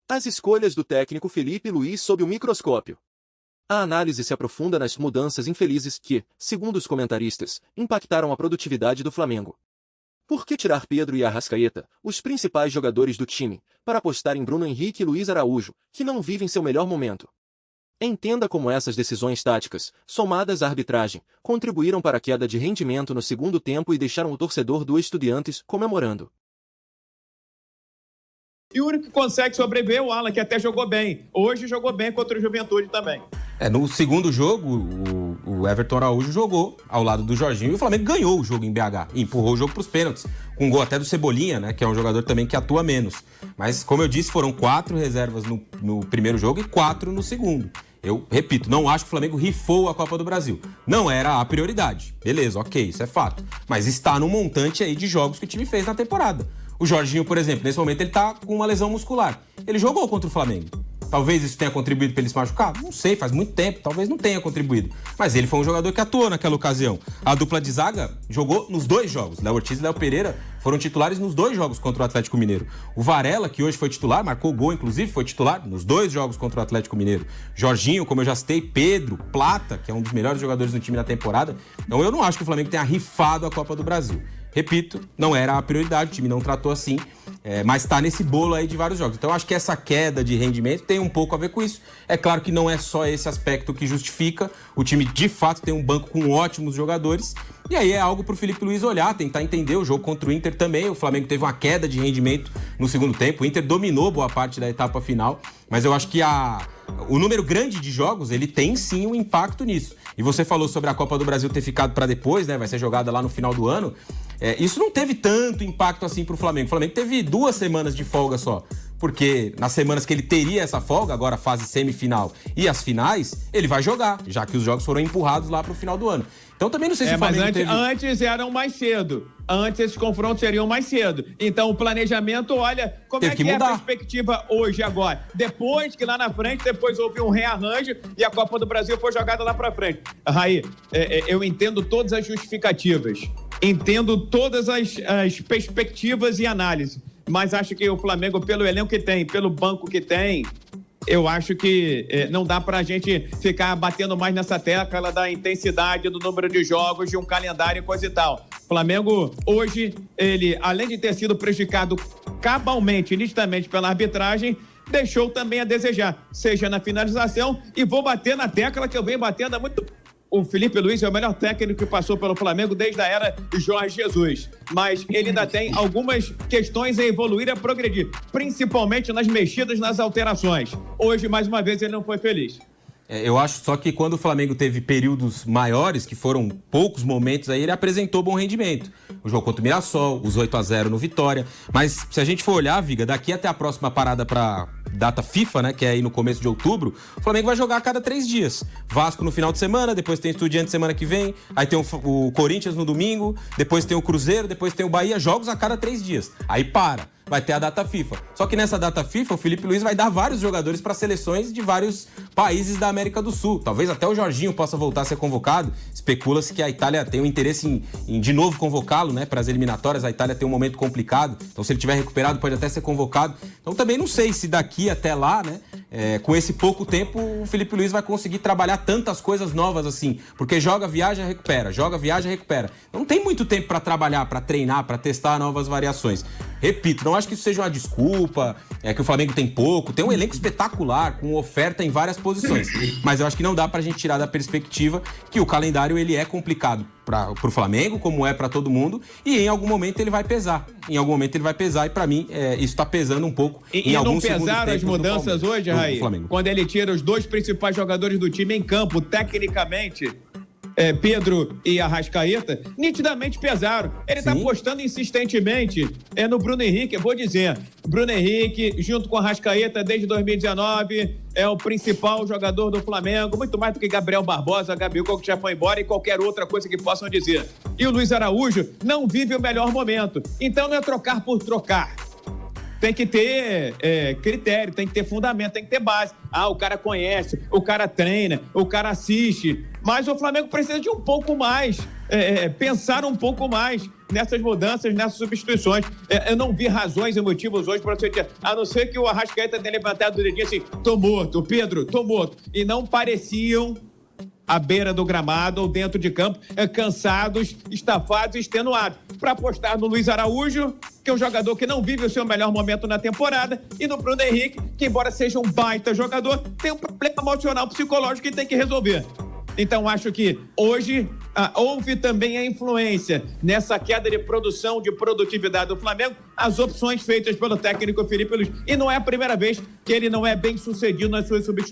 As escolhas do técnico Felipe Luís sob o microscópio. A análise se aprofunda nas mudanças infelizes que, segundo os comentaristas, impactaram a produtividade do Flamengo. Por que tirar Pedro e Arrascaeta, os principais jogadores do time, para apostar em Bruno Henrique e Luiz Araújo, que não vivem seu melhor momento? Entenda como essas decisões táticas, somadas à arbitragem, contribuíram para a queda de rendimento no segundo tempo e deixaram o torcedor do Estudiantes comemorando. E o único que consegue sobreviver é o Alan, que até jogou bem. Hoje jogou bem contra o Juventude também. No segundo jogo, o Everton Araújo jogou ao lado do Jorginho e o Flamengo ganhou o jogo em BH. E empurrou o jogo para os pênaltis, com um gol até do Cebolinha, né, que é um jogador também que atua menos. Mas, como eu disse, foram 4 reservas no primeiro jogo e 4 no segundo. Eu repito, não acho que o Flamengo rifou a Copa do Brasil. Não era a prioridade. Beleza, ok, isso é fato. Mas está no montante aí de jogos que o time fez na temporada. O Jorginho, por exemplo, nesse momento ele tá com uma lesão muscular. Ele jogou contra o Flamengo. Talvez isso tenha contribuído para ele se machucar? Não sei, faz muito tempo, talvez não tenha contribuído. Mas ele foi um jogador que atuou naquela ocasião. A dupla de zaga jogou nos 2 jogos. Léo Ortiz e Léo Pereira foram titulares nos 2 jogos contra o Atlético Mineiro. O Varela, que hoje foi titular, marcou gol, inclusive, foi titular nos 2 jogos contra o Atlético Mineiro. Jorginho, como eu já citei, Pedro, Plata, que é um dos melhores jogadores do time na temporada. Então eu não acho que o Flamengo tenha rifado a Copa do Brasil. Repito, não era a prioridade, o time não tratou assim, mas está nesse bolo aí de vários jogos. Então eu acho que essa queda de rendimento tem um pouco a ver com isso. É claro que não é só esse aspecto que justifica. O time de fato tem um banco com ótimos jogadores. E aí é algo para o Felipe Luís olhar, tentar entender o jogo contra o Inter também. O Flamengo teve uma queda de rendimento no segundo tempo. O Inter dominou boa parte da etapa final, mas eu acho que o número grande de jogos, ele tem sim um impacto nisso. E você falou sobre a Copa do Brasil ter ficado para depois, né? Vai ser jogada lá no final do ano. Isso não teve tanto impacto assim pro Flamengo. O Flamengo teve 2 semanas de folga só. Porque nas semanas que ele teria essa folga, agora a fase semifinal e as finais, ele vai jogar, já que os jogos foram empurrados lá pro final do ano. Então também não sei se o Flamengo mas antes eram mais cedo. Antes esses confrontos seriam mais cedo. Então o planejamento, olha, como é que é a perspectiva hoje, agora? Depois que lá na frente, depois houve um rearranjo e a Copa do Brasil foi jogada lá pra frente. Raí, eu entendo todas as justificativas. Entendo todas as perspectivas e análises. Mas acho que o Flamengo, pelo elenco que tem, pelo banco que tem, eu acho que não dá pra gente ficar batendo mais nessa tecla da intensidade, do número de jogos, de um calendário e coisa e tal. O Flamengo, hoje, ele, além de ter sido prejudicado cabalmente, nitidamente pela arbitragem, deixou também a desejar, seja na finalização, e vou bater na tecla que eu venho batendo há muito tempo. O Felipe Luís é o melhor técnico que passou pelo Flamengo desde a era de Jorge Jesus. Mas ele ainda tem algumas questões a evoluir e a progredir, principalmente nas mexidas, nas alterações. Hoje, mais uma vez, ele não foi feliz. Eu acho só que quando o Flamengo teve períodos maiores, que foram poucos momentos, aí ele apresentou bom rendimento. O jogo contra o Mirassol, os 8-0 no Vitória. Mas se a gente for olhar, Viga, daqui até a próxima parada para data FIFA, né, que é aí no começo de outubro, o Flamengo vai jogar a cada 3 dias. Vasco no final de semana, depois tem Estudiantes semana que vem, aí tem o Corinthians no domingo, depois tem o Cruzeiro, depois tem o Bahia, jogos a cada 3 dias. Aí para. Vai ter a data FIFA. Só que nessa data FIFA, o Felipe Luís vai dar vários jogadores para seleções de vários países da América do Sul. Talvez até o Jorginho possa voltar a ser convocado. Especula-se que a Itália tem um interesse em de novo convocá-lo, né, para as eliminatórias. A Itália tem um momento complicado. Então, se ele tiver recuperado, pode até ser convocado. Então, também não sei se daqui até lá, né, com esse pouco tempo, o Felipe Luís vai conseguir trabalhar tantas coisas novas assim. Porque joga, viaja, recupera. Joga, viaja, recupera. Não tem muito tempo para trabalhar, para treinar, para testar novas variações. Repito, não acho que isso seja uma desculpa, que o Flamengo tem pouco, tem um elenco espetacular, com oferta em várias posições, mas eu acho que não dá pra gente tirar da perspectiva que o calendário ele é complicado pro Flamengo, como é pra todo mundo, e em algum momento ele vai pesar, e pra mim isso tá pesando um pouco em alguns segundos. E não pesaram as mudanças hoje, Raí? Quando ele tira os 2 principais jogadores do time em campo, tecnicamente, Pedro e Arrascaeta, nitidamente pesaram. Ele tá apostando insistentemente no Bruno Henrique, eu vou dizer. Bruno Henrique, junto com Arrascaeta desde 2019, é o principal jogador do Flamengo, muito mais do que Gabriel Barbosa, Gabigol, que já foi embora, e qualquer outra coisa que possam dizer. E o Luiz Araújo não vive o melhor momento. Então não é trocar por trocar. Tem que ter critério, tem que ter fundamento, tem que ter base. O cara conhece, o cara treina, o cara assiste. Mas o Flamengo precisa de um pouco mais, pensar um pouco mais. nessas mudanças, nessas substituições. Eu não vi razões e motivos hoje para você ter, a não ser que o Arrascaeta tenha levantado o dedinho assim, tô morto, Pedro, tô morto. E não pareciam à beira do gramado ou dentro de campo, cansados, estafados e extenuados. Para apostar no Luiz Araújo, que é um jogador que não vive o seu melhor momento na temporada, e no Bruno Henrique, que embora seja um baita jogador, tem um problema emocional, psicológico que tem que resolver. Então, acho que hoje houve também a influência nessa queda de produção, de produtividade do Flamengo, as opções feitas pelo técnico Felipe Luiz. E não é a primeira vez que ele não é bem sucedido nas suas substituições.